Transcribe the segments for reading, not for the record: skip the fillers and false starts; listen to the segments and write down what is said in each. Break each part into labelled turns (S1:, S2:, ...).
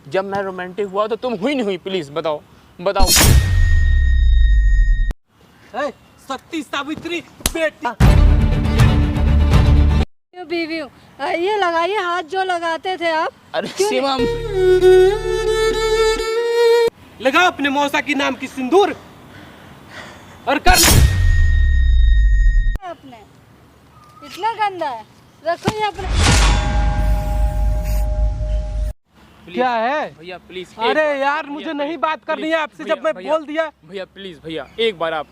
S1: जब मैं रोमांटिक हुआ तो तुम हुई नहीं हुई? प्लीज बताओ बताओ।
S2: सती सावित्री बेटी
S3: बीवी हूँ। ये लगाइए हाथ जो लगाते थे आप।
S1: अरे शिवम,
S2: लगा अपने मौसा की नाम की सिंदूर और कर।
S3: अपने इतना गंदा है, रखो ये अपने।
S2: क्या है
S1: भैया प्लीज।
S2: अरे यार मुझे नहीं बात करनी है आपसे। जब मैं बोल दिया।
S1: भैया प्लीज भैया, एक बार आप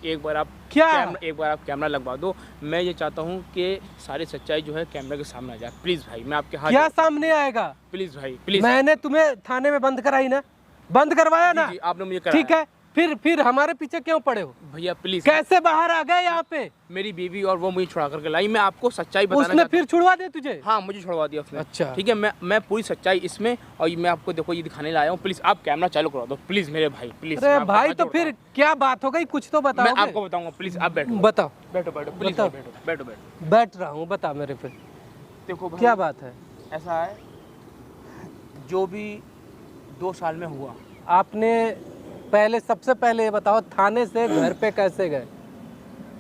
S2: क्या?
S1: एक बार आप कैमरा लगवा दो। मैं ये चाहता हूँ कि सारी सच्चाई जो है कैमरा के सामने आ जाए। प्लीज भाई, मैं आपके हाथ।
S2: क्या सामने आएगा?
S1: प्लीज भाई प्लीज।
S2: मैंने तुम्हें थाने में बंद कराई ना, बंद करवाया ना?
S1: जी, आपने मुझे कराया।
S2: ठीक है, फिर हमारे पीछे क्यों पड़े हो?
S1: भैया प्लीज।
S2: कैसे बाहर आ गए यहाँ पे?
S1: मेरी बीवी और वो मुझे छुड़ा करके लाई। मैं आपको सच्चाई बताना
S2: उसने
S1: चाहता
S2: फिर
S1: हूँ।
S2: छुड़वा दे तुझे?
S1: हाँ, मुझे छुड़वा दिया उसने।
S2: अच्छा
S1: ठीक है, मैं पूरी सच्चाई इसमें और मैं आपको देखो ये दिखाने लाया हूँ। प्लीज आप कैमरा चालू करा दो प्लीज मेरे भाई, प्लीज।
S2: अरे भाई तो फिर क्या बात हो गई? कुछ तो बताओ।
S1: मैं आपको बताऊंगा। प्लीज आप बैठो।
S2: बताओ।
S1: बैठो बैठो प्लीज।
S2: बताओ।
S1: बैठो बैठो बैठो।
S2: बैठ रहा हूँ, बता मेरे पे।
S1: देखो भाई,
S2: क्या बात है?
S1: ऐसा है, जो भी 2 साल में हुआ।
S2: आपने पहले सबसे पहले ये बताओ, थाने से घर पे कैसे गए?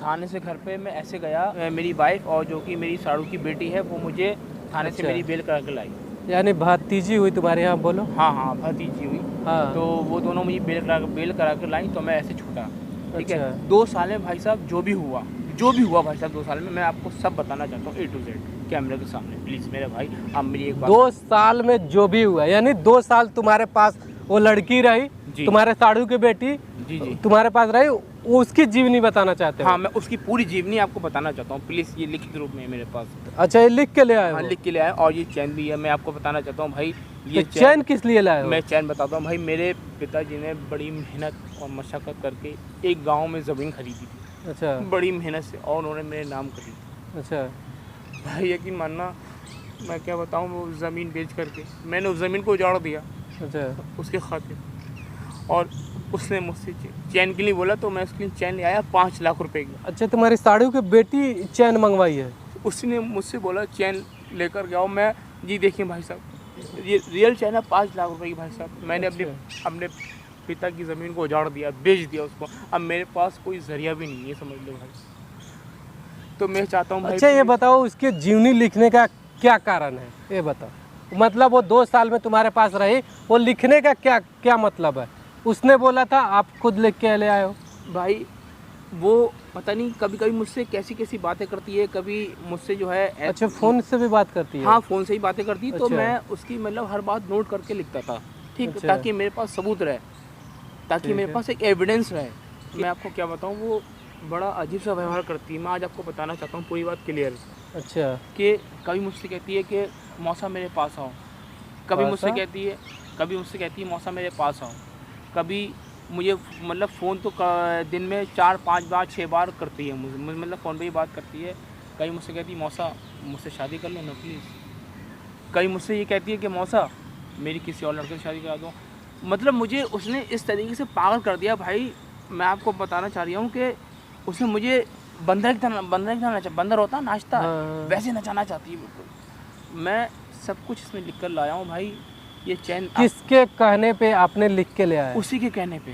S1: थाने से घर पे मैं ऐसे गया, मेरी वाइफ और जो कि मेरी साड़ू की बेटी है वो मुझे थाने से
S2: अच्छा।
S1: मेरी बेल करा के लाई।
S2: यानी भतीजी हुई तुम्हारे यहाँ? बोलो।
S1: हाँ हाँ, भतीजी हुई।
S2: हाँ।
S1: तो वो दोनों मुझे बेल करा के लाई, तो मैं ऐसे छूटा। ठीक है,
S2: अच्छा।
S1: 2 साल में भाई साहब जो भी हुआ भाई साहब 2 साल में, मैं आपको सब बताना चाहता हूँ A to Z कैमरे के सामने। प्लीज मेरे भाई, आप मेरी एक बात।
S2: 2 साल में जो भी हुआ, यानी 2 साल तुम्हारे पास वो लड़की रही,
S1: जी।
S2: तुम्हारे साड़ू की बेटी
S1: जी जी।
S2: तुम्हारे पास रही, उसकी जीवनी बताना चाहते हो?
S1: हाँ, मैं उसकी पूरी जीवनी आपको बताना चाहता हूँ। प्लीज ये लिखित रूप में है मेरे पास।
S2: अच्छा, ये लिख के ले आए
S1: हाँ,
S2: हो?
S1: लिख के ले आया। और ये चैन भी है, मैं आपको बताना चाहता हूँ भाई। ये
S2: तो चैन किस लिए लाए हो?
S1: मैं चैन बताता हूँ भाई। मेरे पिताजी ने बड़ी मेहनत और मशक्कत करके एक गांव में ज़मीन खरीदी थी।
S2: अच्छा
S1: बड़ी मेहनत से, और उन्होंने मेरे नाम खरीदी।
S2: अच्छा।
S1: भाई यकीन मानना, मैं क्या बताऊँ, वो ज़मीन बेच करके मैंने उस ज़मीन को उजाड़ दिया
S2: अच्छा
S1: उसके खातिर। और उसने मुझसे चैन के लिए बोला, तो मैं उसके लिए चैन ले आया 5 लाख रुपए की।
S2: अच्छा, तुम्हारी साड़ू की बेटी चैन मंगवाई है?
S1: उसने मुझसे बोला चैन लेकर गया। मैं जी देखिए भाई साहब, ये रियल चैन है 5 लाख रुपए की भाई साहब। मैंने अपने पिता की ज़मीन को उजाड़ दिया, बेच दिया उसको। अब मेरे पास कोई जरिया भी नहीं है, समझ लो भाई। तो मैं चाहता हूँ भाई।
S2: अच्छा, ये बताओ उसके जीवनी लिखने का क्या कारण है? ये बताओ। मतलब वो 2 साल में तुम्हारे पास रही, वो लिखने का क्या मतलब है? उसने बोला था, आप खुद लिख के ले आए हो?
S1: भाई वो पता नहीं कभी कभी मुझसे कैसी कैसी बातें करती है, कभी मुझसे जो है।
S2: अच्छा, फोन से भी बात करती है?
S1: हाँ, फ़ोन से ही बातें करती है। तो
S2: अच्छा।
S1: मैं उसकी मतलब हर बात नोट करके लिखता था। ठीक,
S2: अच्छा।
S1: ताकि मेरे पास सबूत रहे, ताकि
S2: ठीक
S1: मेरे
S2: है।
S1: पास एक एविडेंस रहे। मैं आपको क्या बताऊँ, वो बड़ा अजीब सा व्यवहार करती है। मैं आज आपको बताना चाहता हूँ पूरी बात क्लियर।
S2: अच्छा।
S1: कि कभी मुझसे कहती है कि मौसा मेरे पास आओ, कभी मुझसे कहती है मौसा मेरे पास आओ। कभी मुझे मतलब फ़ोन तो दिन में 4-5 बार 6 बार करती है मुझे, मतलब फ़ोन पे ही बात करती है। कभी मुझसे कहती है मौसा मुझसे शादी कर लो ना प्लीज़। कभी मुझसे ये कहती है कि मौसा मेरी किसी और लड़के से शादी करा दो। मतलब मुझे उसने इस तरीके से पागल कर दिया भाई। मैं आपको बताना चाह रही हूँ कि उसने मुझे बंदर होता नाचता,
S2: हाँ।
S1: वैसे नचाना चाहती है बिल्कुल। मैं सब कुछ इसमें लिख कर लाया हूँ भाई। ये चैन
S2: किसके कहने पे आपने लिख के ले आए?
S1: उसी के कहने पे।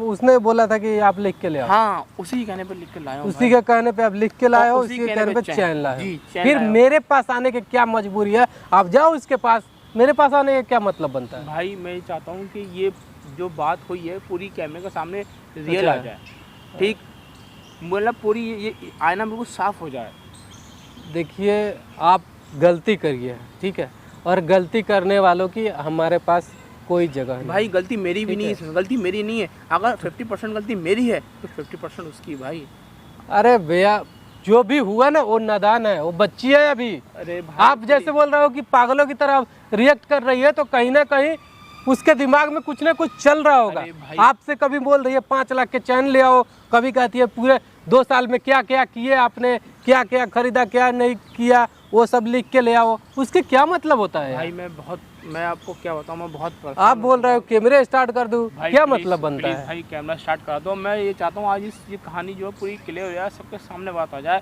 S2: उसने बोला था कि आप लिख के ले आओ?
S1: हाँ, उसी के कहने पे लिख कर लाया हूँ
S2: उसी के कहने पे आप लिख के लाए हो,
S1: और
S2: उसी के कहने पे चैन लाए
S1: जी,
S2: हो?
S1: चैन
S2: फिर
S1: लाया हूँ।
S2: मेरे पास आने की क्या मजबूरी है? आप जाओ उसके पास, मेरे पास आने का क्या मतलब बनता है?
S1: भाई मैं चाहता हूँ कि ये जो बात हुई है पूरी कैमरे के सामने रियल आ जाए। ठीक, मतलब पूरी ये आईना बिल्कुल साफ हो जाए।
S2: देखिए, आप गलती करिए, ठीक है, और गलती करने वालों की हमारे पास कोई जगह नहीं।
S1: भाई गलती मेरी भी नहीं है इसमें, गलती मेरी नहीं है। अगर 50% गलती मेरी है तो 50% उसकी भाई।
S2: अरे भैया, जो भी हुआ ना वो नादान है, वो बच्ची है अभी।
S1: अरे भाई,
S2: आप जैसे बोल रहे हो कि पागलों की तरह रिएक्ट कर रही है, तो कहीं ना कहीं उसके दिमाग में कुछ ना कुछ चल रहा होगा। आपसे कभी बोल रही है 5 लाख के चैन ले आओ, कभी कहती है पूरे 2 साल में क्या क्या किए आपने, क्या क्या खरीदा, क्या नहीं किया, वो सब लिख के ले आओ। उसके क्या मतलब होता है
S1: भाई? मैं आपको क्या बताऊँ, मैं बहुत
S2: आप बोल रहे हो कैमरे स्टार्ट कर दूं, क्या मतलब बनता है?
S1: भाई कैमरा स्टार्ट करा दो। मैं ये चाहता हूँ आज ये कहानी जो है पूरी क्लियर हो जाए, सबके सामने बात आ जाए।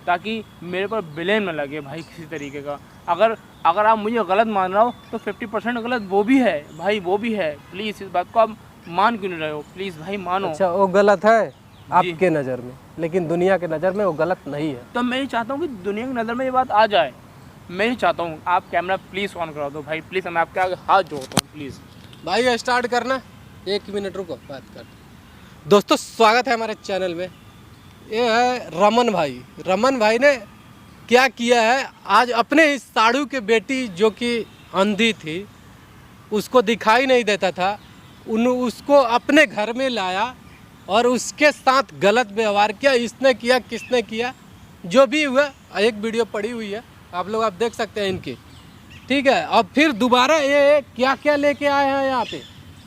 S1: ताकि मेरे पर ब्लेम न लगे भाई किसी तरीके का। अगर आप मुझे गलत मान रहे हो तो 50% गलत वो भी है भाई, वो भी है। प्लीज़ इस बात को आप मान क्यों नहीं रहे हो? प्लीज़ भाई मानो।
S2: अच्छा, वो गलत है आपके नज़र में, लेकिन दुनिया के नज़र में वो गलत नहीं है।
S1: तो मैं ये चाहता हूँ कि दुनिया की नज़र में ये बात आ जाए। मैं ये चाहता हूँ आप कैमरा प्लीज़ ऑन करा दो भाई, प्लीज़। मैं आपके आगे हाथ जोड़ता हूँ प्लीज़।
S2: भाई स्टार्ट करना, 1 मिनट रुको, बात कर। दोस्तों स्वागत है हमारे चैनल में। ये है रमन भाई। रमन भाई ने क्या किया है, आज अपने ही साड़ू के बेटी जो कि अंधी थी, उसको दिखाई नहीं देता था, उसको अपने घर में लाया और उसके साथ गलत व्यवहार किया। इसने किया, किसने किया, जो भी हुआ, एक वीडियो पड़ी हुई है, आप लोग आप देख सकते हैं इनकी, ठीक है। अब फिर दोबारा ये क्या क्या लेके आए हैं यहाँ पे,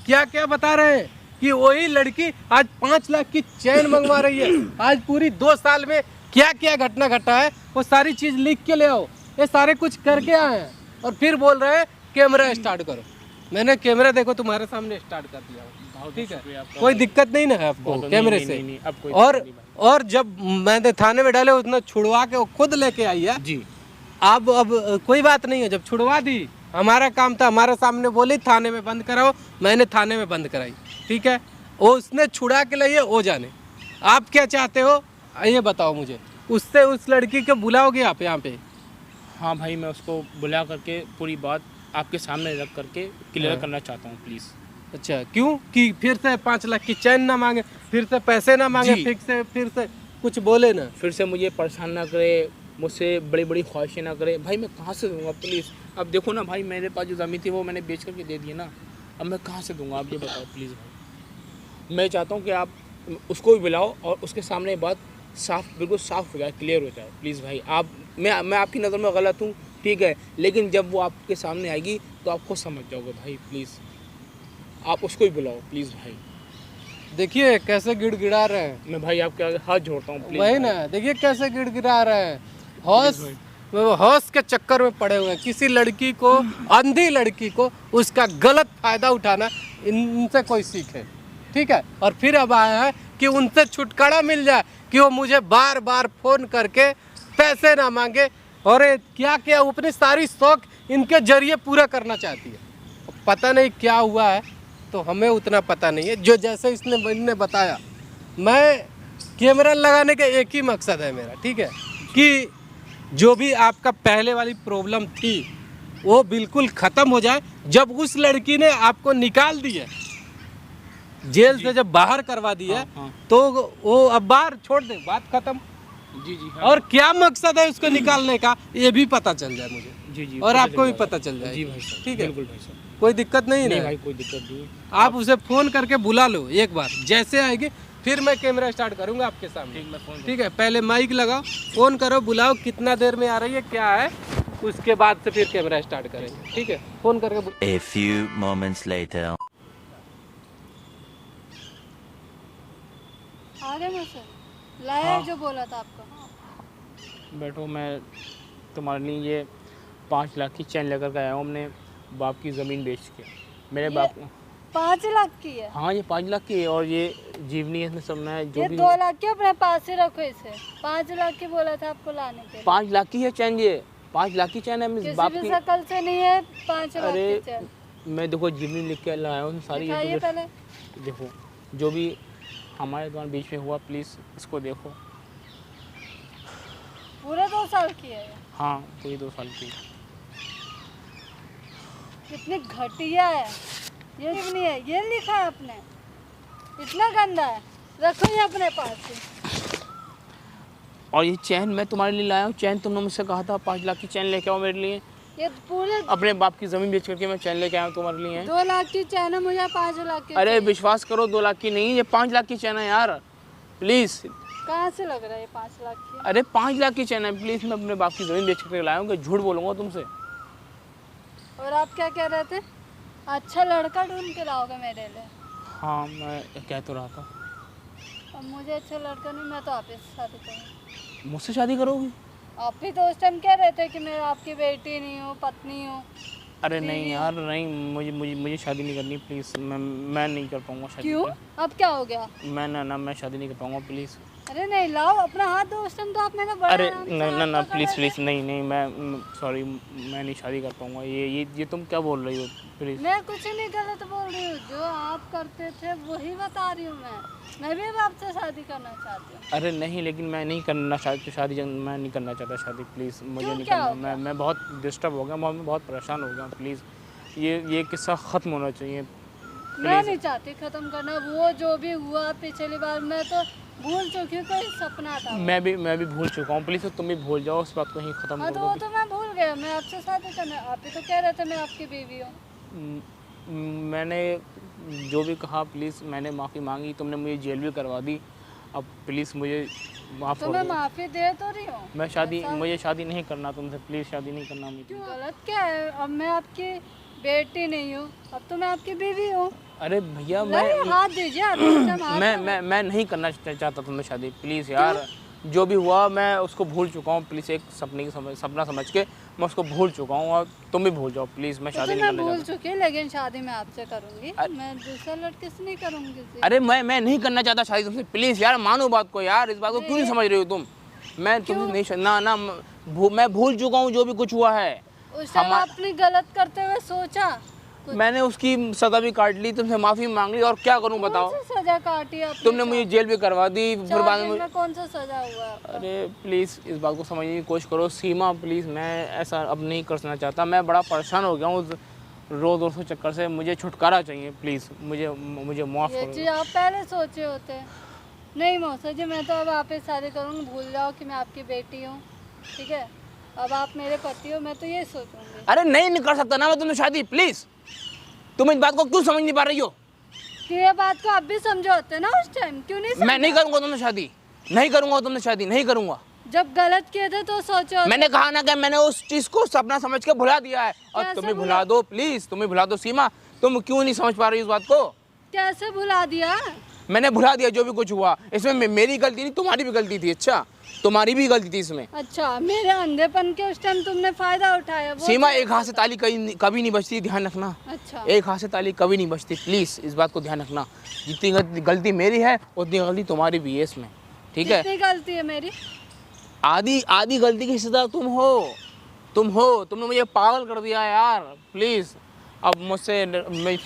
S2: क्या क्या बता रहे हैं कि वही लड़की आज 5 लाख की चैन मंगवा रही है। आज पूरी 2 साल में क्या क्या घटना घटा है वो सारी चीज़ लिख के ले आओ। ये सारे कुछ करके आए हैं और फिर बोल रहे हैं कैमरा स्टार्ट करो। मैंने कैमरा देखो तुम्हारे सामने स्टार्ट कर दिया, ठीक है, कोई दिक्कत नहीं ना है आपको कैमरे से। और जब मैंने थाने में डाले उसने छुड़वा के वो खुद लेके आई है
S1: जी।
S2: अब कोई बात नहीं है, जब छुड़वा दी, हमारा काम था, हमारे सामने बोली थाने में बंद कराओ, मैंने थाने में बंद कराई, ठीक है। वो उसने छुड़ा के लिए वो जाने। आप क्या चाहते हो ये बताओ मुझे, उससे उस लड़की को बुलाओगे आप यहाँ पे?
S1: हाँ भाई, मैं उसको बुला करके पूरी बात आपके सामने रख करके क्लियर करना चाहता हूँ प्लीज़।
S2: अच्छा, क्यों? कि फिर से 5 लाख की चैन ना मांगे, फिर से पैसे ना मांगे, फिर से कुछ बोले ना,
S1: फिर से मुझे परेशान ना करे, मुझसे बड़ी बड़ी ख्वाहिशें ना करे। भाई मैं कहाँ से दूंगा प्लीज़? अब देखो ना भाई, मेरे पास जो ज़मीन थी वो मैंने बेच करके दे दी ना, अब मैं कहाँ से दूंगा? आप ये बताओ प्लीज़ भाई। मैं चाहता हूँ कि आप उसको भी बुलाओ और उसके सामने बात साफ, बिल्कुल साफ हो जाए, क्लियर हो जाए प्लीज़ भाई। आप मैं आपकी नज़र में गलत हूँ, ठीक है, लेकिन जब वो आपके सामने आएगी तो आप खुद समझ जाओगे भाई। प्लीज़ आप उसको ही बुलाओ प्लीज़ भाई।
S2: देखिए कैसे गिड़गिड़ा रहे हैं।
S1: मैं भाई आपके आगे हाथ जोड़ता हूँ प्लीज़।
S2: वही ना, देखिए कैसे गिड़गिड़ा रहे हैं। हौस के चक्कर में पड़े हुए हैं। किसी लड़की को, अंधी लड़की को, उसका गलत फायदा उठाना, इनसे कोई सीखे, ठीक है। और फिर अब आया है कि उनसे छुटकारा मिल जाए, कि वो मुझे बार बार फोन करके पैसे ना मांगे और क्या क्या अपनी सारी शौक इनके जरिए पूरा करना चाहती है। पता नहीं क्या हुआ है, तो हमें उतना पता नहीं है। जो जैसे इनने बताया, मैं कैमरा लगाने का एक ही मकसद है मेरा, ठीक है, कि जो भी आपका पहले वाली प्रॉब्लम थी वो बिल्कुल ख़त्म हो जाए। जब उस लड़की ने आपको निकाल दिया जेल से, जब बाहर करवा दिया,
S1: हाँ।
S2: तो वो अब बाहर छोड़ दे, बात खत्म।
S1: जी जी हाँ।
S2: और क्या मकसद है उसको निकालने का, ये भी पता चल जाए मुझे।
S1: जी जी,
S2: और आपको भी पता चल जाए।
S1: जी भाई साहब,
S2: ठीक है,
S1: बिल्कुल भाई साहब,
S2: कोई दिक्कत नहीं है
S1: भाई, कोई दिक्कत नहीं।
S2: आप उसे फ़ोन करके बुला लो एक बार, जैसे आएगी फिर मैं कैमरा स्टार्ट करूंगा आपके सामने, ठीक है। पहले माइक लगाओ, फ़ोन करो, बुलाओ, कितना देर में आ रही है, क्या है, उसके बाद से फिर कैमरा स्टार्ट करेंगे, ठीक है। फ़ोन करके
S4: A few moments later.
S3: आ गए मुझसे लाया
S1: हाँ।
S3: जो बोला था आपको।
S1: बैठो, मैं तुम्हारे लिए ये 5 लाख की चैन लेकर के आया हूँ अपने बाप की ज़मीन बेच के। मेरे बाप
S3: 5 लाख की है?
S1: हाँ, ये 5 लाख की है और ये जीवनी है, इसमें सब है जो
S3: ये
S1: भी।
S3: 2 लाख की अपने पास ही रखो इसे। 5 लाख की बोला था आपको लाने के लिए।
S1: 5 लाख की है चैन, ये 5 लाख की चैन है मेरे बाप
S3: किसी भी
S1: की।
S3: शकल से नहीं है 5 लाख
S1: अरे
S3: की चैन।
S1: मैं देखो जीवनी लिख के लाया हूँ सारी।
S3: दिखाइए पहले।
S1: देखो जो भी हमारे द्वारा बीच में हुआ, प्लीज़ इसको देखो।
S3: पूरे 2 साल की है ये?
S1: हाँ, पूरी 2 साल की।
S3: कितनी घटिया है ये। नहीं है, ये लिखा है आपने, इतना गंदा है। रखो ये अपने पास ही।
S1: और ये चैन मैं तुम्हारे लिए लाया हूँ। चैन तुमने मुझसे कहा था 5 लाख की चैन लेके आओ मेरे लिए।
S3: ये पूरे
S1: अपने बाप की ज़मीन बेच करके मैं चैन लेके आया हूँ तुम्हारे लिए।
S3: 2 लाख की चैन है, मुझे 5 लाख की।
S1: अरे विश्वास करो, 2 लाख की नहीं, ये 5 लाख की चैन है यार, प्लीज़।
S3: कहाँ से लग रहा है ये 5 लाख की?
S1: अरे 5 लाख की चैन है, प्लीज़। मैं अपने बाप की ज़मीन बेच करके लाया हूँ, झूठ बोलूँगा तुमसे।
S3: और आप क्या कह रहे थे? अच्छा लड़का ढूंढ के लाओगे मेरे लिए?
S1: हाँ, मैं कह तो रहा था।
S3: अब मुझे अच्छा लड़का नहीं, मैं तो आप ही से शादी करूँगी।
S1: मुझसे शादी करोगी?
S3: आप ही तो उस टाइम कह रहे थे कि मैं आपकी बेटी नहीं हूँ, पत्नी हूँ।
S1: अरे नहीं यार, नहीं, मुझे शादी नहीं करनी, प्लीज़। मैं नहीं कर पाऊँगा शादी।
S3: क्यों? अब क्या हो गया?
S1: मैं शादी नहीं कर पाऊँगा, प्लीज़।
S3: अरे नहीं लाओ अपना हाथ दो, उस टाइम तो आप मेरा बड़ा
S1: अरे
S3: आराम से
S1: ना ना
S3: हाथ
S1: ना
S3: पकड़
S1: प्लीज़
S3: रहे
S1: प्लीज़ नहीं मैं सॉरी, मैं नहीं शादी कर पाऊँगा। ये तुम क्या बोल रही हो प्लीज़।
S3: मैं कुछ नहीं गलत बोल रही हूँ, जो आप करते थे वही बता रही हूँ मैं भी अब आपसे शादी करना चाहती हूँ।
S1: अरे नहीं, लेकिन मैं नहीं करना शादी मैं नहीं करना चाहता शादी, प्लीज़ मुझे
S3: क्यों,
S1: नहीं
S3: क्या
S1: करना।
S3: हो गया?
S1: मैं बहुत डिस्टर्ब हो गया, मैं बहुत परेशान हो गया, प्लीज़ ये किस्सा ख़त्म होना चाहिए।
S3: मैं नहीं चाहती ख़त्म करना, वो जो भी हुआ पिछली बार मैं तो भूल चुकी हूँ, कोई सपना था।
S1: मैं भी भूल चुका हूँ, प्लीज़ तुम भी भूल जाओ, उस बात को ही ख़त्म
S3: हाँ
S1: कर
S3: तो
S1: दो।
S3: वो तो मैं भूल गया, मैं आपसे शादी करना, आप ही तो कह रहे थे मैं आपकी बीवी हूँ।
S1: मैंने जो भी कहा प्लीज़, मैंने माफ़ी मांगी, तुमने मुझे जेल भी करवा दी, अब प्लीज़ मुझे माफ़
S3: तो
S1: कर
S3: मैं
S1: दो।
S3: माफ़ी दे तो रही हूँ।
S1: मुझे शादी नहीं करना तुमसे, प्लीज़ शादी नहीं करना मुझे।
S3: क्यों गलत क्या है? अब मैं आपकी बेटी नहीं हूँ, अब तो मैं आपकी बीवी हूँ।
S1: अरे भैया
S3: नहीं, हाथ दीजिए आप, इस टाइम हाथ ना-
S1: मैं नहीं करना चाहता तुमसे शादी, प्लीज़ यार। जो भी हुआ मैं उसको भूल चुका हूँ, प्लीज़ एक सपना समझ के मैं उसको भूल चुका हूँ, और तुम भी भूल जाओ प्लीज़। मैं
S3: तो
S1: शादी नहीं
S3: मैं
S1: करना
S3: भूल
S1: चाहता।
S3: चुकी, लेकिन शादी मैं आपसे करूंगी, मैं दूसरा लड़के से नहीं करूंगी किसी।
S1: अरे मैं नहीं करना चाहता शादी तुमसे, प्लीज़ यार मानो बात को यार, इस बात को क्यों नहीं समझ रही हो तुम। मैं तुमसे नहीं ना मैं भूल चुका हूँ जो भी कुछ हुआ है।
S3: उस टाइम आपने गलत करते हुए सोचा,
S1: मैंने उसकी सज़ा भी काट ली, तुमसे माफ़ी मांग ली, और क्या करूँ बताओ।
S3: कौन सी सजा काटी आपने?
S1: तुमने मुझे जेल भी करवा दी, फिर बाद में
S3: में कौन सा सजा हुआ आपका?
S1: अरे प्लीज़ इस बात को समझने की कोशिश करो सीमा, प्लीज़ मैं ऐसा अब नहीं करना चाहता। मैं बड़ा परेशान हो गया हूँ रोज़ के चक्कर से, मुझे छुटकारा चाहिए प्लीज़, मुझे माफ़
S3: ये
S1: करो।
S3: चीज़ आप पहले सोचे होते। नहीं मौसा जी, मैं तो अब आप ही शादी करूँगी, भूल जाओ कि मैं आपकी बेटी हूँ, ठीक है? अब आप मेरे पति हो, मैं तो ये सोचूंगी।
S1: अरे नहीं कर सकता ना मैं तुमसे शादी, प्लीज़ तुम इस बात को क्यों समझ नहीं पा रही हो।
S3: कि ये बात को आप भी समझे होते ना उस टाइम, क्यों नहीं
S1: मैं नहीं
S3: समझा?
S1: करूँगा तुमसे शादी, नहीं करूँगा तुमसे शादी, नहीं करूँगा।
S3: जब गलत किए थे तो सोचे होते।
S1: मैंने कहा ना कि मैंने उस चीज़ को सपना समझ के भुला दिया है, और
S3: कैसे
S1: तुम भी
S3: भुला?
S1: भुला दो प्लीज़, तुम भी भुला दो सीमा। तुम क्यों नहीं समझ पा रही हो इस बात को।
S3: कैसे भुला दिया?
S1: मैंने भुला दिया जो भी कुछ हुआ, इसमें मेरी गलती नहीं तुम्हारी भी गलती थी। अच्छा तुम्हारी भी गलती थी इसमें।
S3: अच्छा, मेरे अंधेपन के उस टाइम तुमने फायदा उठाया वो
S1: सीमा
S3: तो-
S1: एक हाथ से ताली कभी नहीं बचती, ध्यान रखना।
S3: अच्छा,
S1: एक हाथ से ताली कभी नहीं बचती, प्लीज़ इस बात को ध्यान रखना। जितनी गलती मेरी है उतनी गलती तुम्हारी भी है इसमें, ठीक है।
S3: कितनी गलती है मेरी?
S1: आधी गलती की हिस्सेदार तुमने मुझे पागल कर दिया यार, प्लीज़ अब मुझसे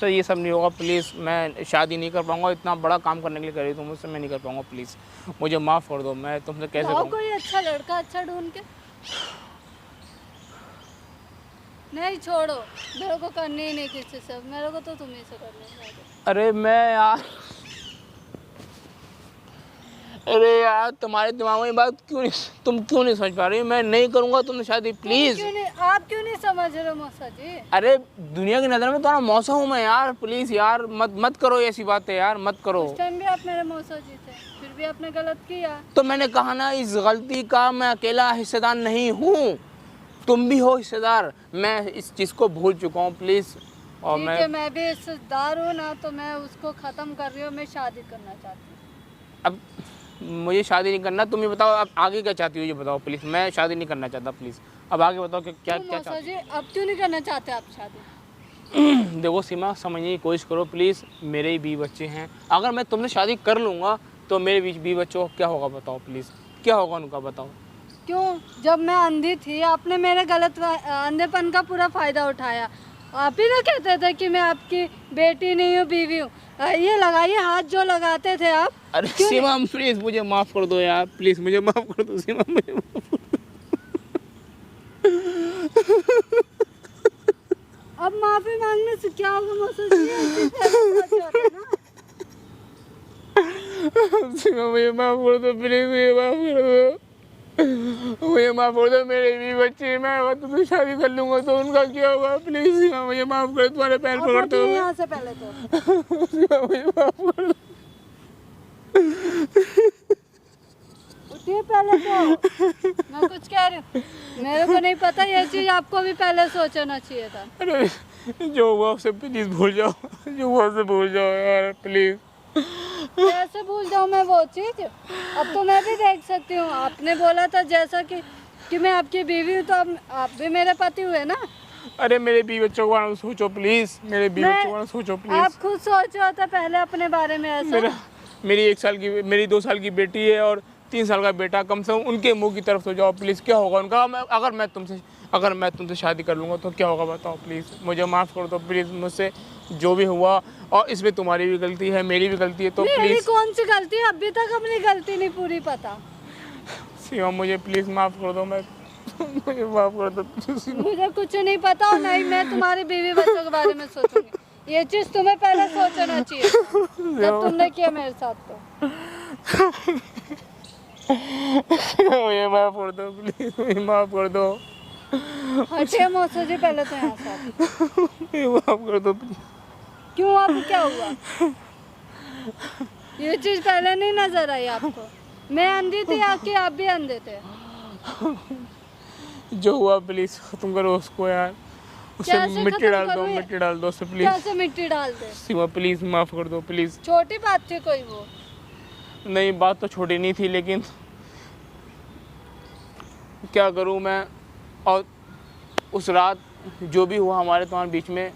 S1: ये सब नहीं होगा, प्लीज़ मैं शादी नहीं कर पाऊंगा, इतना बड़ा काम करने के लिए कर रही, तो मुझसे मैं नहीं कर पाऊंगा, प्लीज़ मुझे माफ़ कर दो। मैं तुमसे कैसे
S3: लाओ
S1: कहूँ।
S3: कोई अच्छा लड़का अच्छा ढूंढ के। नहीं छोड़ो, मेरे को करनी ही नहीं किसी से, मेरे को तो तुम्ही से करनी है।
S1: अरे मैं यार, अरे यार तुम्हारे दिमाग में बात तुम क्यों नहीं समझ पा रही। मैं नहीं करूँगा तुमसे शादी, प्लीज़।
S3: आप क्यों नहीं समझ रहे हो मौसा जी?
S1: अरे दुनिया की नज़र में तुम्हारा मौसा हूँ मैं यार, प्लीज़ यार मत करो ऐसी बातें यार, मत करो।
S3: उस टाइम भी आप मेरे मौसा जी थे, फिर भी आपने गलत किया।
S1: तो मैंने कहा ना इस गलती का मैं अकेला हिस्सेदार नहीं हूँ, तुम भी हो हिस्सेदार। मैं इस चीज़ को भूल चुका हूँ, प्लीज़। और
S3: ठीक है, मैं भी हिस्सेदार हूँ ना, तो मैं उसको ख़त्म कर रही हूँ, मैं शादी करना चाहती हूँ।
S1: अब मुझे शादी नहीं करना, तुम ही बताओ अब आगे क्या चाहती हो, ये बताओ प्लीज़। मैं शादी नहीं करना चाहता, प्लीज़ अब आगे बताओ कि क्या
S3: क्यों
S1: क्या
S3: मौसा
S1: चाहती
S3: जी, अब क्यों नहीं करना चाहते आप शादी?
S1: हो। देखो सीमा, समझने की कोशिश करो प्लीज़, मेरे ही 20 बच्चे हैं। अगर मैं तुमसे शादी कर लूँगा तो मेरे 20 बच्चों को क्या होगा बताओ, प्लीज़ क्या होगा उनका बताओ।
S3: क्यों? जब मैं अंधी थी आपने मेरे गलत अंधेपन का पूरा फ़ायदा उठाया। आप ही ना कहते थे कि मैं आपकी बेटी नहीं हूँ, बीवी हूँ। ये लगाइए हाथ जो लगाते थे आप।
S1: अरे सीमा प्लीज़ मुझे माफ़ कर दो यार, प्लीज़ मुझे माफ़ कर दो सीमा, मुझे माफ़ कर दो।
S3: अब माफ़ी मांगने से क्या होगा मौसा जी? ऐसी फैसला होता है ना।
S1: सीमा मुझे माफ़ कर दो प्लीज़, मुझे माफ़ कर दो, मुझे माफ़ कर दो। मेरे भी बच्चे, मैं तुमसे शादी कर लूँगा तो उनका क्या होगा, प्लीज़ सीमा मुझे माफ़ कर, तुम्हारे पैर
S3: आप
S1: पकड़ते
S3: उठिए
S1: हो।
S3: यहाँ से पहले तो।
S1: सीमा मुझे माफ़ कर दो।
S3: उठिए पहले तो। मैं कुछ कह रही हूँ, मेरे को नहीं पता, ये चीज़ आपको भी पहले सोचना चाहिए था।
S1: अरे जो हुआ उससे प्लीज़ भूल जाओ, जो हुआ उससे भूल जाओ यार प्लीज़।
S3: कैसे भूल जाऊँ मैं वो चीज़? अब तो मैं भी देख सकती हूँ, आपने बोला था जैसा कि मैं आपकी बीवी हूँ, तो अब आप भी मेरे पति हुए ना।
S1: अरे मेरे 20 बच्चों के बारे में सोचो प्लीज़, मेरे 20 बच्चों के बारे में सोचो प्लीज़।
S3: आप खुद सोचो होता पहले अपने बारे में ऐसा।
S1: मेरी 1 साल की, मेरी 2 साल की बेटी है और 3 साल का बेटा, कम से कम उनके मुंह की तरफ तो जाओ प्लीज़। क्या होगा उनका? अगर मैं तुमसे शादी कर लूँगा तो क्या होगा बताओ प्लीज़। मुझे माफ़ कर दो प्लीज़, मुझसे जो भी हुआ, और इसमें तुम्हारी भी गलती है, मेरी भी गलती है, तो
S3: मेरी
S1: प्लीज़।
S3: कौन सी गलती है? अभी तक अपनी गलती नहीं पूरी पता।
S1: सीमा मुझे प्लीज़ माफ़ कर दो, मैं मुझे माफ़ कर दो।
S3: मुझे कुछ नहीं पता और नहीं मैं तुम्हारी बीवी बच्चों के बारे में सोचूंगी। ये चीज तुम्हें पहले सोचना चाहिए जब तुमने किया मेरे साथ। तो
S1: मुझे माफ़ कर दो प्लीज़, मुझे माफ़ कर दो।
S3: हटिए मौसा जी पहले तो यहाँ से।
S1: मुझे माफ़ कर दो प्लीज़।
S3: क्यों? अब क्या हुआ? ये चीज पहले नहीं नजर आई आपको? मैं अंधी थी या कि आप भी अंधे थे?
S1: जो हुआ प्लीज़ खत्म करो उसको यार, उसे
S3: कैसे
S1: मिट्टी
S3: खत्म
S1: डाल दो,
S3: करूं ये?
S1: मिट्टी डाल दो उसे प्लीज़।
S3: कैसे मिट्टी डाल दे?
S1: सीमा प्लीज़ माफ़ कर दो प्लीज़।
S3: छोटी बात थी कोई वो?
S1: नहीं, बात तो छोटी नहीं थी, लेकिन क्या करूं मैं। और उस रात जो भी हुआ हमारे तुम्हारे बीच में,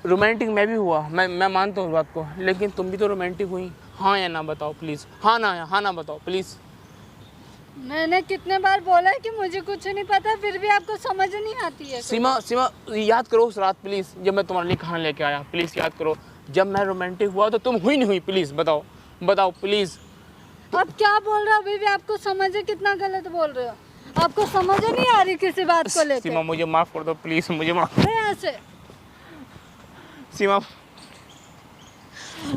S1: रोमांटिक मैं भी हुआ, मैं मानता हूँ उस बात को, लेकिन तुम भी तो रोमांटिक हुई। हाँ या ना बताओ प्लीज़, हाँ ना बताओ प्लीज़।
S3: मैंने कितने बार बोला है कि मुझे कुछ नहीं पता, फिर भी आपको समझ नहीं आती है।
S1: सीमा याद करो उस रात प्लीज़, जब मैं तुम्हारे लिए खाना लेके आया, प्लीज़ याद करो। जब मैं रोमांटिक हुआ तो तुम हुई नहीं हुई, प्लीज़ बताओ प्लीज़।
S3: अब क्या बोल रहे हो? अभी भी आपको समझ है कितना गलत बोल रहे हो? आपको समझ नहीं आ रही किसी बात को लेकर?
S1: सीमा मुझे माफ़ कर दो प्लीज़, मुझे माफ़।
S3: ऐसे
S1: सीमा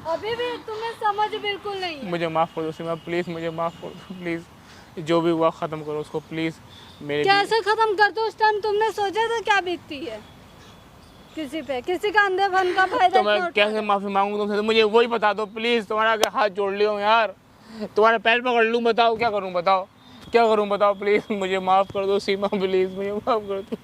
S3: अभी भी तुम्हें समझ बिल्कुल नहीं है।
S1: मुझे माफ़ कर दो सीमा प्लीज़, मुझे माफ़ कर दो प्लीज़। जो भी हुआ ख़त्म करो उसको प्लीज़ मेरे लिए।
S3: कैसे खत्म कर दो? उस टाइम तुमने सोचा था क्या बीतती है किसी पे? किसी का अंधेपन का फायदा
S1: तो मैं कैसे माफ़ी मांगू तुमसे? तो मुझे वही बता दो प्लीज़। तुम्हारा आगे हाथ जोड़ लियो यार, तुम्हारे पैर पकड़ लूँ, बताओ क्या करूँ? बताओ प्लीज़, मुझे माफ़ कर दो सीमा प्लीज़, मुझे माफ़ कर दो।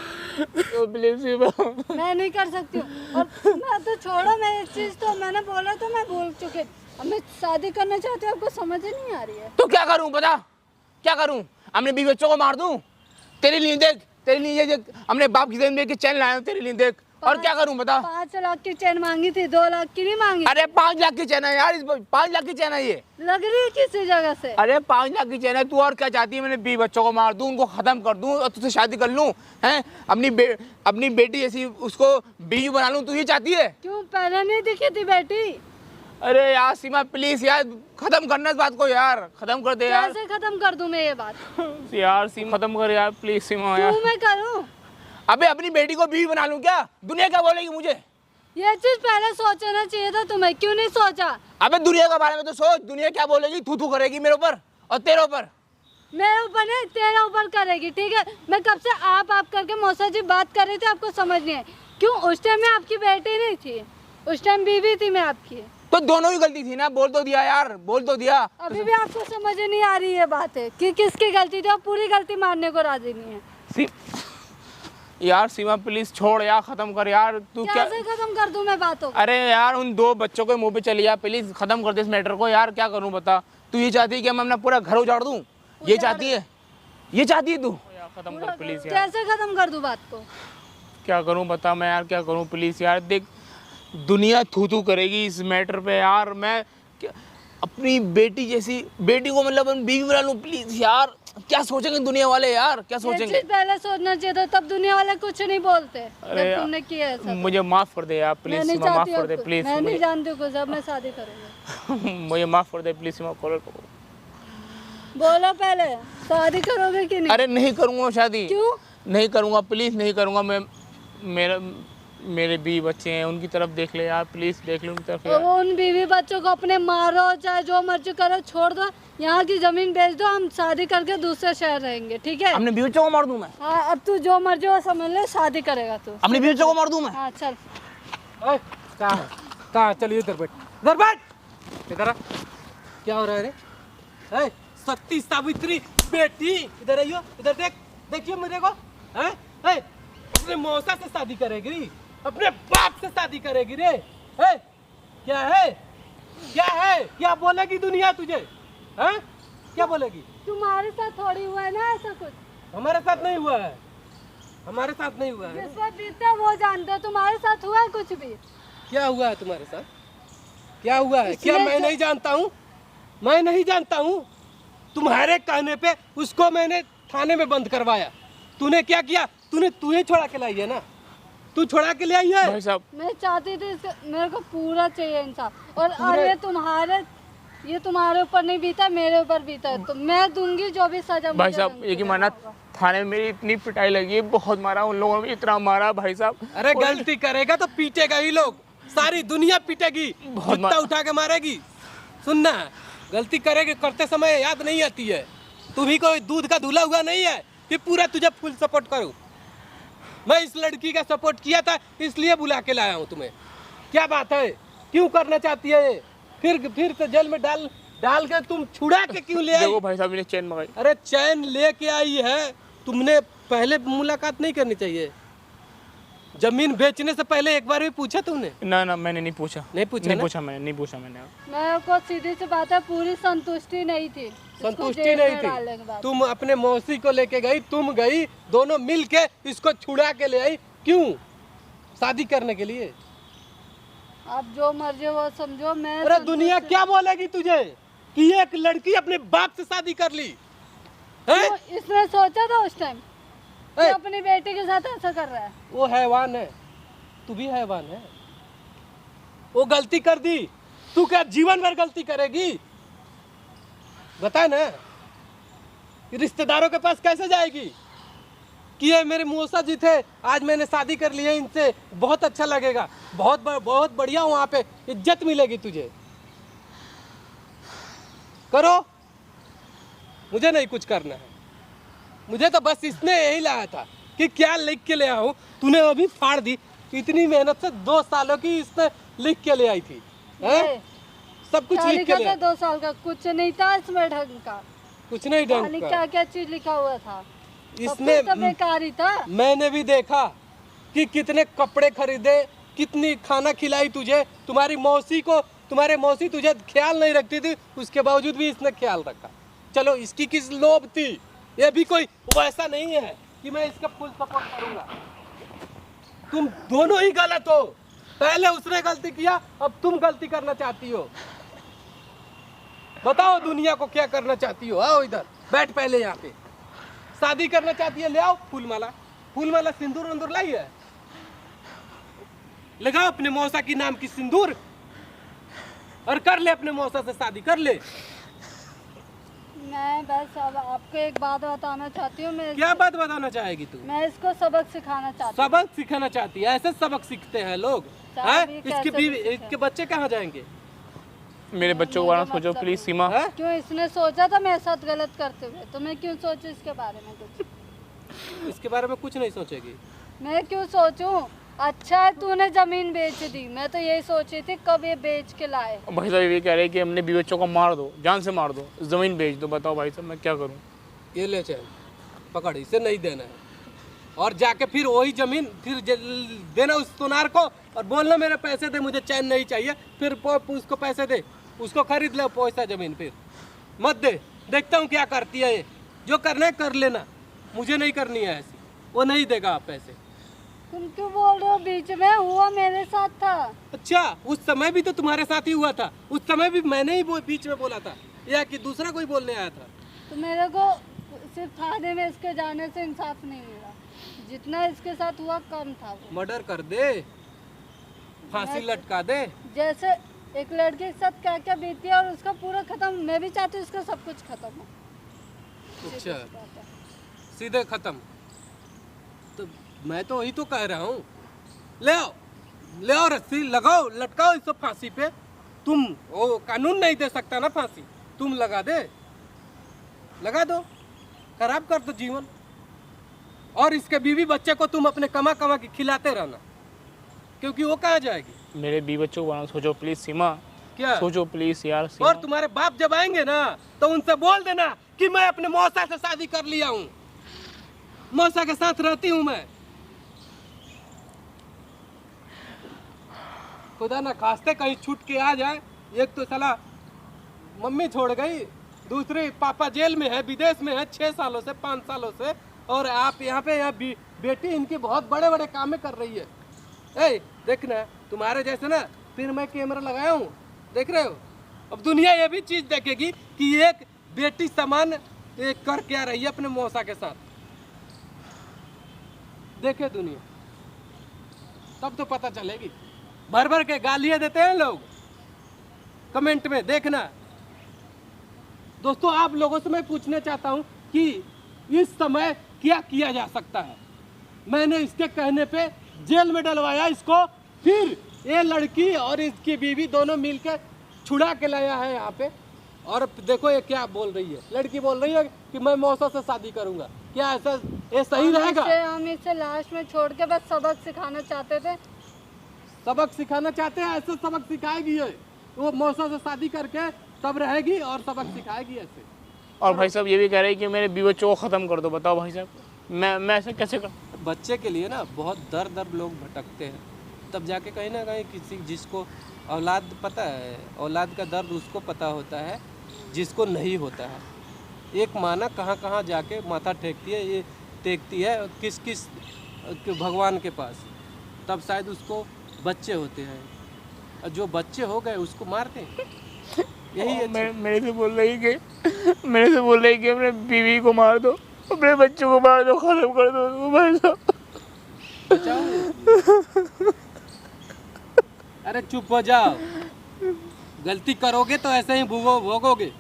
S1: तो प्लीज़ सीमा।
S3: मैं नहीं कर सकती हूँ। और मैं तो छोड़ो, मैं इस चीज़ तो मैंने बोला तो मैं भूल चुकी। अब मैं शादी करना चाहती हूँ, आपको समझ ही नहीं आ रही है।
S1: तो क्या करूँ बता, क्या करूँ? अपने बीवी बच्चों को मार दूँ तेरे लिए? देख हमने बाप की ज़मीन के चैन लाए तेरे लिए, देख। और क्या करूँ बता?
S3: 5 लाख की चैन मांगी थी, 2 लाख की नहीं मांगी।
S1: अरे 5 लाख की चैन है यार, 5 लाख की चैन है ये।
S3: लग रही है किसी जगह से।
S1: अरे 5 लाख की चैन है। तू और क्या चाहती है? मैंने 20 बच्चों को मार दूं, उनको खत्म कर दूं और तुझसे शादी कर लूं, हैं? अपनी बेटी जैसी उसको बीवी बना लूं, तू ये चाहती है?
S3: क्यों पहले नहीं दिखी थी बेटी?
S1: अरे यार सीमा प्लीज यार, खत्म करना इस बात को यार, खत्म कर दे यार।
S3: कैसे खत्म कर दूं मैं ये बात?
S1: यार सीमा खत्म कर यार प्लीज सीमा यार।
S3: क्यों मैं करूं?
S1: अबे अपनी बेटी को बीवी बना लूं क्या? दुनिया क्या बोलेगी मुझे?
S3: ये चीज पहले सोचना चाहिए था तुम्हें, क्यों नहीं सोचा?
S1: अबे दुनिया के बारे में तो सोच, दुनिया क्या बोलेगी? थू करेगी मेरे ऊपर और तेरे ऊपर।
S3: मेरे ऊपर नहीं, तेरे ऊपर करेगी, ठीक है? मैं कब से आप करके मौसा जी बात कर रही थी, आपको समझ नहीं आई। क्यों? उस टाइम में आपकी बेटी नहीं थी, उस टाइम बीवी थी मैं आपकी।
S1: तो दोनों ही गलती थी ना, बोल तो दिया यार, बोल तो दिया।
S3: अभी भी आपको समझ नहीं आ रही है बात है कि किसकी गलती थी, और पूरी गलती मानने को राजी नहीं है।
S1: यार सीमा प्लीज छोड़ यार, खत्म कर यार। तू क्या
S3: कैसे खत्म कर दूं मैं बातों को?
S1: अरे यार उन 2 बच्चों के मुंह पे चली यार, प्लीज खत्म कर दे इस मैटर को यार। क्या करूं बता? तू ये चाहती है कि मैं अपना पूरा घर उजाड़ दूं? ये चाहती है तू? यार खत्म कर प्लीज यार।
S3: कैसे खत्म कर दूं बात को?
S1: क्या करूं बता मैं यार, क्या करूं प्लीज यार। देख दुनिया थू करेगी इस मैटर पे यार। मैं अपनी बेटी जैसी बेटी को मतलब बीवी बना लूं प्लीज यार। क्या सोचेंगे दुनिया वाले यार, क्या सोचेंगे?
S3: ये चीज पहले सोचना चाहिए था, तब दुनिया वाले कुछ नहीं बोलते।
S1: अरे
S3: जब तुमने किया ऐसा।
S1: मुझे माफ कर दे यार प्लीज सीमा, माफ कर दे प्लीज।
S3: मैं नहीं जानती कुछ, अब मैं शादी करूंगी।
S1: मुझे माफ कर दे प्लीज सीमा।
S3: बोलो पहले, शादी करोगे कि नहीं?
S1: अरे नहीं करूंगा शादी।
S3: क्यों
S1: नहीं करूंगा प्लीज, नहीं करूंगा मैं। मेरे बीवी बच्चे हैं, उनकी तरफ देख ले यार प्लीज, देख ले उनकी तरफ यार।
S3: उन बीवी बच्चों को अपने मारो, चाहे जो मर्जी करो, छोड़ दो। यहाँ की जमीन बेच दो, हम शादी करके दूसरे शहर रहेंगे, ठीक है?
S1: अपने बीवी बच्चों को मार दूं मैं?
S3: हाँ, अब तू जो मर्जी हो समझ ले, शादी करेगा तू।
S1: अपने बीवी बच्चों को मार दूं मैं?
S3: हाँ चल।
S2: कहाँ चलिए, इधर बैठ इधर आ। क्या हो रहा है रे? सती सावित्री बेटी, इधर आइयो, इधर देखिए मेरे को। अपने मौसा से शादी करेगी, अपने बाप से शादी करेगी रे? क्या है? क्या बोलेगी दुनिया तुझे? हैं? क्या बोलेगी?
S3: तुम्हारे साथ थोड़ी हुआ है ना ऐसा कुछ?
S2: हमारे साथ नहीं हुआ है, हमारे साथ नहीं हुआ है।
S3: जिससे बीतता वो जानते हो, तुम्हारे साथ हुआ है कुछ भी?
S2: क्या हुआ है तुम्हारे साथ? क्या हुआ है? क्या
S3: इसने
S2: मैं नहीं जानता हूँ? मैं नहीं जानता हूँ? तुम्हारे कहने पे उसको मैंने थाने में बंद करवाया। तूने क्या किया? तू ही छोड़ा के लाई है ना? तू छोड़ा के ले आई है?
S1: भाई साहब
S3: मैं चाहती थी मेरे को पूरा चाहिए इंसाफ। और ये तुम्हारे ऊपर नहीं बीता, मेरे ऊपर बीता है, तो मैं दूंगी जो भी सजा।
S1: भाई साहब ये की माना, थाने में मेरी इतनी पिटाई लगी है, बहुत मारा उन लोगों ने, इतना मारा भाई साहब।
S2: अरे गलती करेगा तो पीटेगा ही लोग, सारी दुनिया पीटेगी, जूता उठा के मारेगी। सुनना, गलती करेगी करते समय याद नहीं आती है। तू भी कोई दूध का धुला हुआ नहीं है कि पूरा तुझे फुल सपोर्ट करूं। मैं इस लड़की का सपोर्ट किया था, इसलिए बुला के लाया हूं तुम्हें। क्या बात है? क्यों करना चाहती है? फिर तो जेल में डाल के तुम छुड़ा के क्यों ले आई?
S1: देखो भाई साहब मैंने चैन मंगाई।
S2: अरे चैन लेके आई है, तुमने पहले मुलाकात नहीं करनी चाहिए। जमीन बेचने से पहले एक बार भी पूछा तुमने?
S1: ना मैंने नहीं पूछा।
S2: नहीं पूछा
S1: नहीं पूछा मैंने।
S3: मेरे को सीधी सी बात है, पूरी संतुष्टि नहीं थी।
S2: संतुष्टि नहीं थी? तुम अपने मौसी को लेके गई, तुम गई, दोनों मिल के इसको छुड़ा के ले आई। क्यों? शादी करने के लिए?
S3: आप जो मर्जी वो समझो। मैं
S2: अरे दुनिया क्या बोलेगी तुझे कि एक लड़की अपने बाप से शादी कर ली है?
S3: तो इसने सोचा था उस टाइम कि अपनी बेटी के साथ ऐसा कर रहा है?
S2: वो हैवान है, तू भी हैवान है। वो गलती कर दी, तू क्या जीवन भर गलती करेगी? बता ना, रिश्तेदारों के पास कैसे जाएगी कि ये मेरे मौसा जी थे, आज मैंने शादी कर ली है इनसे, बहुत अच्छा लगेगा, बहुत बढ़िया वहाँ पे इज्जत मिलेगी तुझे। करो, मुझे नहीं कुछ करना है। मुझे तो बस इसने यही लाया था कि क्या लिख के ले आऊं, तूने वो भी फाड़ दी। इतनी मेहनत से 2 सालों की इसने लिख के ले आई थी, हैं? सब कुछ लिख के ले आई।
S3: 2 साल का कुछ नहीं था इसमें ढंग का,
S2: कुछ नहीं ढंग का।
S3: क्या क्या चीज लिखा हुआ था,
S2: इसने
S3: तो बेकार ही था।
S2: मैंने भी देखा कि कितने कपड़े खरीदे, कितनी खाना खिलाई तुझे। तुम्हारी मौसी तुझे ख्याल नहीं रखती थी, उसके बावजूद भी इसने ख्याल रखा। चलो इसकी किस लोभ थी? ये भी कोई वैसा नहीं है कि मैं इसका फुल सपोर्ट करूंगा। तुम दोनों ही गलत हो। पहले उसने गलती किया, अब तुम गलती करना चाहती हो। बताओ दुनिया को क्या करना चाहती हो? आओ इधर बैठ पहले यहाँ पे। शादी करना चाहती है, ले आओ फूलमाला सिंदूर वंदूर लाई है, लगाओ अपने मौसा की नाम की सिंदूर और कर ले अपने मौसा से शादी कर ले।
S3: मैं बस अब आपको एक बात बताना चाहती हूँ।
S2: क्या बात बताना चाहेगी तू?
S3: मैं इसको सबक सिखाना चाहती हूँ।
S2: सबक सिखाना चाहती है? ऐसे सबक सीखते हैं लोग? इसके बच्चे कहाँ जाएंगे?
S1: मेरे बच्चों को सोचो प्लीज सीमा।
S3: क्यों इसने सोचा था मेरे साथ गलत करते हुए? तो मैं क्यों सोचूं इसके बारे में कुछ?
S2: इसके बारे में कुछ नहीं सोचेगी।
S3: मैं क्यों सोचूं? अच्छा है तूने जमीन बेच दी, मैं तो यही सोची थी कब ये बेच के लाए।
S1: भाई साहब ये कह रहे हैं कि हमने बीवी बच्चों को मार दो, जान से मार दो, जमीन बेच दो। बताओ भाई साहब मैं क्या करूं?
S2: ये ले चल पकड़, इसे नहीं देना है। और जाके फिर वही जमीन फिर देना उस सुनार को और बोलना मेरे पैसे दे, मुझे चैन नहीं चाहिए। फिर उसको पैसे दे, उसको खरीद ले पैसा जमीन, फिर मत दे। देखता हूँ क्या करती है ये। जो करना है कर लेना, मुझे नहीं करनी है ऐसी। वो नहीं देगा आप पैसे।
S3: तुम क्यों बोल रहे हो? बीच में हुआ मेरे साथ था।
S2: अच्छा, उस समय भी तो तुम्हारे साथ ही हुआ था। उस समय भी मैंने ही बीच में बोला था या कि दूसरा कोई बोलने आया था?
S3: तो मेरे को सिर्फ थाने में इसके जाने से इंसाफ नहीं मिला। जितना इसके साथ हुआ कम था। वो
S2: मर्डर कर दे, फांसी लटका दे।
S3: जैसे एक लड़के के साथ क्या क्या बीती है और उसका पूरा खत्म। मैं भी चाहती हूँ उसका सब कुछ खत्म हो।
S2: अच्छा, सीधे खत्म। तो मैं तो वही तो कह रहा हूँ, ले आओ रस्सी लगाओ, लटकाओ इसको फांसी पे। तुम वो कानून नहीं दे सकता ना फांसी, तुम लगा दो, खराब कर दो जीवन। और इसके बीवी बच्चे को तुम अपने कमा के खिलाते रहना, क्योंकि वो कहाँ जाएगी?
S1: मेरे बीवी बच्चों को सोचो प्लीज सीमा।
S2: क्या
S1: सोचो प्लीज यार सीमा।
S2: और तुम्हारे बाप जब आएंगे ना तो उनसे बोल देना कि मैं अपने मौसा से शादी कर लिया हूँ, मौसा के साथ रहती हूँ मैं। खुदा ना खास्ते कहीं छूट के आ जाए। एक तो साला मम्मी छोड़ गई, दूसरे पापा जेल में है, विदेश में है 6 सालों से 5 सालों से, और आप यहाँ पे बेटी इनकी बहुत बड़े काम में कर रही है। ए देखना तुम्हारे जैसे ना फिर मैं कैमरा लगाया हूँ, देख रहे हो। अब दुनिया ये भी चीज देखेगी कि एक बेटी समान एक कर क्या रही है अपने मौसा के साथ, देखे दुनिया, तब तो पता चलेगी। भर भर के गालियां देते हैं लोग कमेंट में, देखना। दोस्तों आप लोगों से मैं पूछना चाहता हूं कि इस समय क्या किया जा सकता है। मैंने इसके कहने पे जेल में डलवाया इसको, फिर ये लड़की और इसकी बीवी दोनों मिलकर छुड़ा के लाया है यहाँ पे। और देखो ये क्या बोल रही है, लड़की बोल रही है कि मैं मौसा से शादी करूंगा। क्या ऐसा ये सही रहेगा?
S3: हम इसे लास्ट में छोड़ के बस सबक सिखाना चाहते थे।
S2: सबक सिखाना चाहते हैं? ऐसे सबक सिखाएगी ये, वो मौसा से शादी करके तब रहेगी और सबक सिखाएगी ऐसे।
S1: और भाई साहब ये भी कह रहे हैं कि मेरे बीवी बच्चों को ख़त्म कर दो। बताओ भाई साहब मैं ऐसे कैसे कर?
S2: बच्चे के लिए ना बहुत दर दर लोग भटकते हैं, तब जाके कहीं ना कहीं किसी जिसको औलाद पता है, औलाद का दर्द उसको पता होता है जिसको नहीं होता है। एक माँ ना कहाँ कहाँ जाके माथा टेकती है, ये टेकती है किस किस भगवान के पास, तब शायद उसको बच्चे होते हैं, और जो बच्चे हो गए उसको मारते हैं। यही है।
S1: मेरे से बोल रही कि अपने बीवी को मार दो, अपने बच्चों को मार दो, खत्म कर दो भाई साहब।
S2: बचाओ। अरे चुप हो जाओ, गलती करोगे तो ऐसे ही भोगोगे।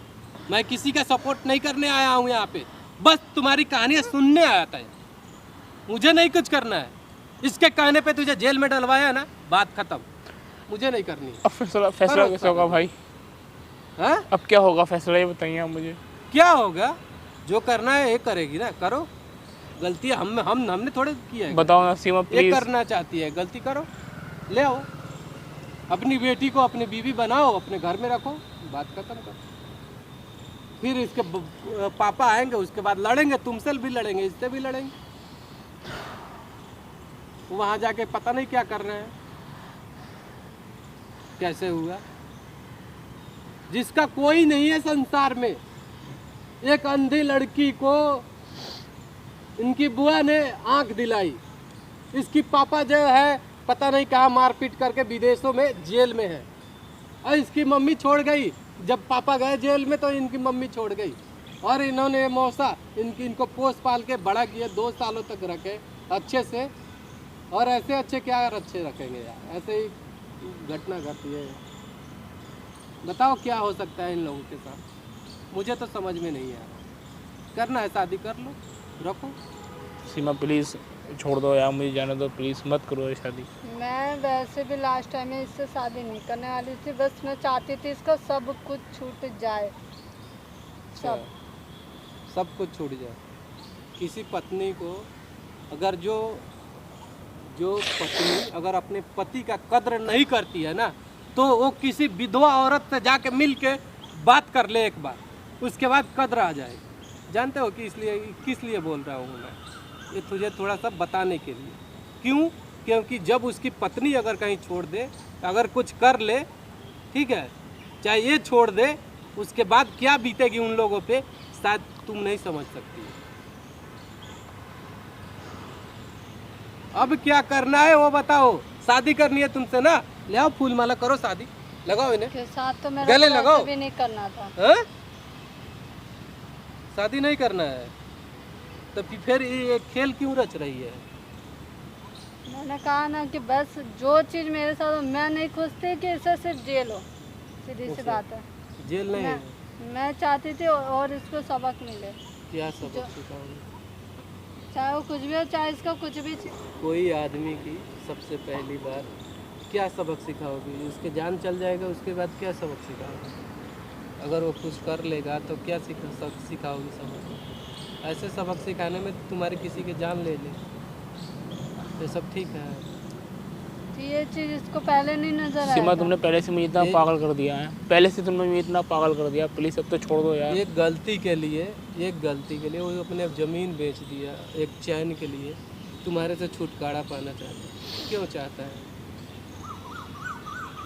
S2: मैं किसी का सपोर्ट नहीं करने आया हूँ यहाँ पे, बस तुम्हारी कहानियाँ सुनने आया था। मुझे नहीं कुछ करना है। इसके कहने पे तुझे जेल में डलवाया ना, बात खत्म, मुझे नहीं करनी।
S1: अब फैसला कैसे होगा भाई?
S2: हाँ
S1: अब क्या होगा फैसला, ये बताइए आप मुझे।
S2: क्या होगा? जो करना है ये करेगी ना, करो। गलती हमने थोड़े किया है।
S1: बताओ ना सीमा
S2: ये
S1: प्लीज।
S2: करना चाहती है, गलती करो, ले आओ अपनी बेटी को, अपनी बीवी बनाओ, अपने घर में रखो, बात खत्म करो। फिर इसके पापा आएंगे, उसके बाद लड़ेंगे, तुमसे भी लड़ेंगे, इससे भी लड़ेंगे। वहां जाके पता नहीं क्या कर रहे हैं, कैसे हुआ। जिसका कोई नहीं है संसार में, एक अंधी लड़की को इनकी बुआ ने आंख दिलाई। इसकी पापा जो है पता नहीं कहाँ मारपीट करके विदेशों में जेल में है, और इसकी मम्मी छोड़ गई। जब पापा गए जेल में तो इनकी मम्मी छोड़ गई, और इन्होंने मौसा इनको पोस पाल के बड़ा किया, 2 सालों तक रखे अच्छे से। और ऐसे अच्छे क्या अच्छे रखेंगे यार, ऐसे ही घटना घटती है। बताओ क्या हो सकता है इन लोगों के साथ, मुझे तो समझ में नहीं आ रहा। करना है शादी कर लो, रखो।
S1: सीमा प्लीज छोड़ दो यार, मुझे जाने दो प्लीज, मत करो ये शादी।
S3: मैं वैसे भी लास्ट टाइम में इससे शादी नहीं करने वाली थी, बस मैं चाहती थी इसका सब कुछ छूट जाए,
S2: सब कुछ छूट जाए। किसी पत्नी को अगर जो पत्नी अगर अपने पति का कद्र नहीं करती है ना, तो वो किसी विधवा औरत से जाके मिल के बात कर ले एक बार, उसके बाद कद्र आ जाएगी। जानते हो कि इसलिए किस लिए बोल रहा हूँ मैं, ये तुझे थोड़ा सा बताने के लिए। क्यों? क्योंकि जब उसकी पत्नी अगर कहीं छोड़ दे, अगर कुछ कर ले, ठीक है, चाहे ये छोड़ दे, उसके बाद क्या बीतेगी उन लोगों पे, शायद तुम नहीं समझ सकती। अब क्या करना है वो बताओ। शादी करनी है तुमसे ना, ले आओ फूल माला, करो शादी, लगाओ इन्हें
S3: के साथ तो मेरा
S2: गले
S3: तो
S2: लगाओ।
S3: वैसे भी नहीं करना था।
S2: हाँ? शादी नहीं करना है तो फिर ये खेल क्यों रच रही है?
S3: मैंने कहा ना कि बस जो चीज़ मेरे साथ हो, मैं नहीं खुश थी कि इसे सिर्फ जेल हो, सीधी सी बात है।
S2: जेल नहीं है।
S3: मैं चाहती थी और इसको सबक मिले,
S2: क्या सबक सिखाओगे?
S3: चाहे वो कुछ भी हो, चाहे इसका कुछ भी।
S2: कोई आदमी की सबसे पहली बार क्या सबक सिखाओगी? उसके जान चल जाएगा, उसके बाद क्या सबक सिखाओगे? अगर वो कुछ कर लेगा तो क्या सिखाओगी सबक? ऐसे सबक सिखाने में तुम्हारे किसी के जान ले ये सब ठीक है?
S3: ये चीज़ इसको पहले नहीं नजर आया।
S1: सीमा तुमने पहले से मुझे इतना पागल कर दिया है, पहले से तुमने मुझे इतना पागल कर दिया, प्लीज अब तो छोड़ दो यार।
S2: एक गलती के लिए वो अपने ज़मीन बेच दिया, एक चैन के लिए तुम्हारे से छुटकारा पाना चाहता है। क्यों चाहता है?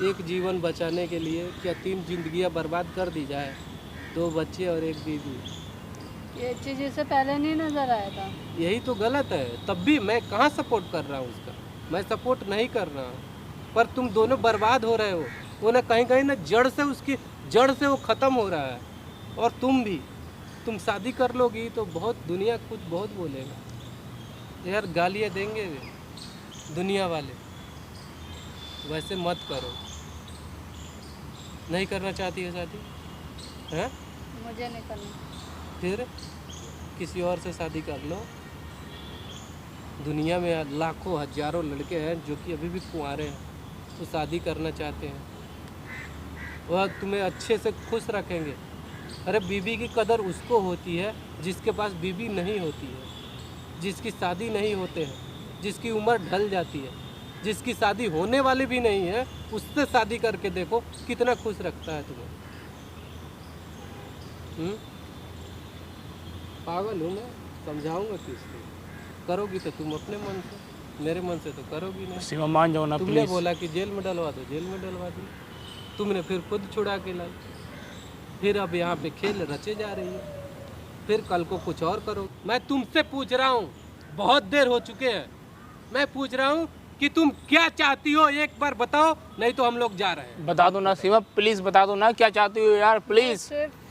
S2: एक जीवन बचाने के लिए क्या 3 जिंदगियां बर्बाद कर दी जाए? 2 बच्चे और 1 बीवी।
S3: ये चीज़ इससे पहले नहीं नजर आया था।
S2: यही तो गलत है। तब भी मैं कहाँ सपोर्ट कर रहा हूँ उसका। मैं सपोर्ट नहीं कर रहा हूँ, पर तुम दोनों बर्बाद हो रहे हो। वो ना कहीं कहीं ना उसकी जड़ से वो ख़त्म हो रहा है। और तुम भी, तुम शादी कर लोगी तो बहुत दुनिया कुछ बहुत बोलेगा यार, गालियाँ देंगे दुनिया वाले। वैसे मत करो। नहीं करना चाहती है शादी? हैं?
S3: मुझे नहीं करना।
S2: फिर किसी और से शादी कर लो। दुनिया में लाखों हजारों लड़के हैं जो कि अभी भी कुंवारे हैं, तो शादी करना चाहते हैं। वह तुम्हें अच्छे से खुश रखेंगे। अरे बीवी की कदर उसको होती है जिसके पास बीवी नहीं होती है, जिसकी शादी नहीं होते हैं, जिसकी उम्र ढल जाती है, जिसकी शादी होने वाली भी नहीं है, उससे शादी करके देखो कितना खुश रखता है तुम्हें। पागल हूँ मैं, समझाऊंगा किसको? करोगी तो तुम अपने मन से, मेरे मन से तो करोगी नहीं।
S1: शिवा मान जाओ ना
S2: तुमने
S1: प्लीज।
S2: बोला कि जेल में डलवा दो, जेल में डलवा दी। तुमने फिर खुद छुड़ा के लाई। फिर अब यहाँ पे खेल रचे जा रही है। फिर कल को कुछ और करो। मैं तुमसे पूछ रहा हूँ, बहुत देर हो चुके हैं। मैं पूछ रहा हूँ कि तुम क्या चाहती हो, एक बार बताओ, नहीं तो हम लोग जा रहे हैं।
S1: बता दो ना शिवा, प्लीज बता दो ना क्या चाहती हो यार, प्लीज।
S3: सिर्फ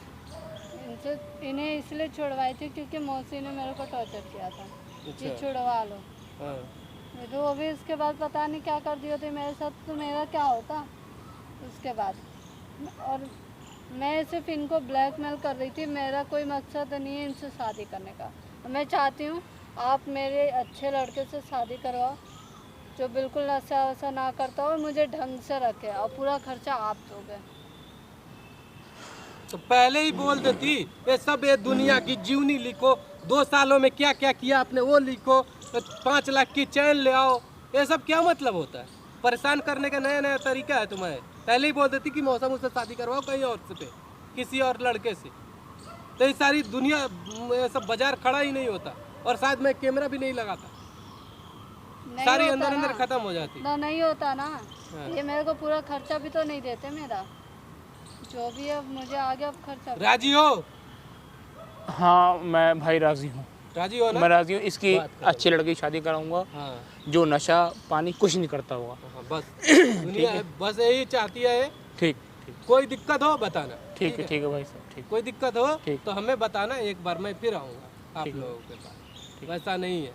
S3: इन्हें इसलिए छुड़वाई थी क्योंकि मौसी ने मेरे को टॉर्चर किया था कि छुड़वा लो।
S2: हाँ।
S3: तो वो भी इसके बाद पता नहीं क्या कर दिए थे मेरे साथ, तो मेरा क्या होता उसके बाद। और मैं सिर्फ इनको ब्लैकमेल कर रही थी, मेरा कोई मकसद नहीं है इनसे शादी करने का। मैं चाहती हूँ आप मेरे अच्छे लड़के से शादी करवाओ जो बिल्कुल नशा वशा ना करता हो और मुझे ढंग से रखे, और पूरा खर्चा आप दोगे।
S2: तो पहले ही बोल देती, ये सब ये दुनिया की जीवनी लिखो, 2 सालों में क्या क्या किया आपने वो लिखो, 5 लाख की चैन ले आओ। ये सब क्या मतलब होता है? परेशान करने का नया नया तरीका है तुम्हारे। पहले ही बोल देती कि मौसम उससे शादी करवाओ कहीं और से, किसी और लड़के से, तो ये सारी दुनिया, ये सब बाजार खड़ा ही नहीं होता। और शायद मैं कैमरा भी नहीं लगाता, सारी अंदर अंदर खत्म हो जाती।
S3: ना नहीं होता ना। ये मेरे को पूरा खर्चा भी तो नहीं देते मेरा, जो भी है मुझे आगे अब खर्चा।
S2: राजी हो?
S1: हाँ मैं भाई राजी हूँ।
S2: राजी हो ना?
S1: मैं राजी हूँ, इसकी अच्छे लड़के की शादी कराऊंगा।
S2: हाँ।
S1: जो नशा पानी कुछ नहीं करता होगा।
S2: हाँ, बस दुनिया है, बस यही चाहती है।
S1: ठीक ठीक
S2: कोई दिक्कत हो बताना।
S1: ठीक है भाई साहब, ठीक।
S2: कोई दिक्कत हो
S1: ठीक।
S2: तो हमें बताना, एक बार मैं फिर आऊँगा आप लोगों के पास। वैसा नहीं है,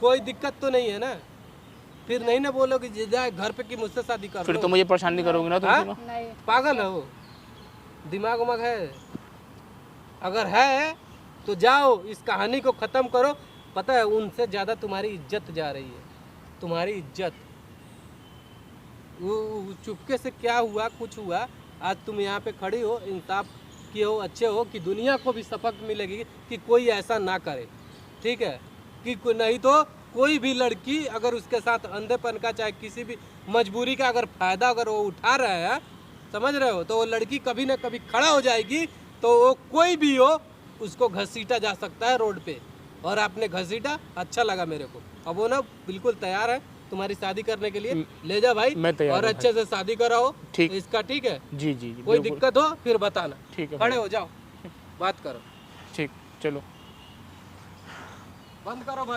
S2: कोई दिक्कत तो नहीं है ना? फिर नहीं ना बोलो कि जाए घर पे कि मुझसे शादी कर
S1: फिर
S2: लो।
S1: तो मुझे परेशानी करोगे ना तुम?
S2: हाँ?
S3: नहीं।
S2: पागल है वो? दिमाग उमाग है? अगर है तो जाओ, इस कहानी को ख़त्म करो। पता है उनसे ज़्यादा तुम्हारी इज्जत जा रही है, तुम्हारी इज्जत। वो चुपके से क्या हुआ, कुछ हुआ, आज तुम यहाँ पे खड़ी हो, इंसाफ किए हो, अच्छे हो, कि दुनिया को भी सबक मिलेगी कि कोई ऐसा ना करे। ठीक है कि नहीं तो कोई भी लड़की अगर उसके साथ अंधेपन का, चाहे किसी भी मजबूरी का अगर फ़ायदा अगर वो उठा रहा है, समझ रहे हो, तो वो लड़की कभी ना कभी खड़ा हो जाएगी। तो वो कोई भी हो, उसको घसीटा जा सकता है रोड पे। और आपने घसीटा, अच्छा लगा मेरे को। अब वो ना बिल्कुल तैयार है तुम्हारी शादी करने के लिए। ले जा भाई,
S1: मैं तैयार
S2: और
S1: हूँ
S2: अच्छे से शादी कराओ।
S1: ठीक।
S2: इसका ठीक है?
S1: जी जी जी,
S2: कोई
S1: बिल्कुल।
S2: दिक्कत हो फिर बताना।
S1: ठीक है
S2: खड़े
S1: भाई।
S2: हो जाओ, बात करो।
S1: ठीक, चलो
S2: बंद करो भाई।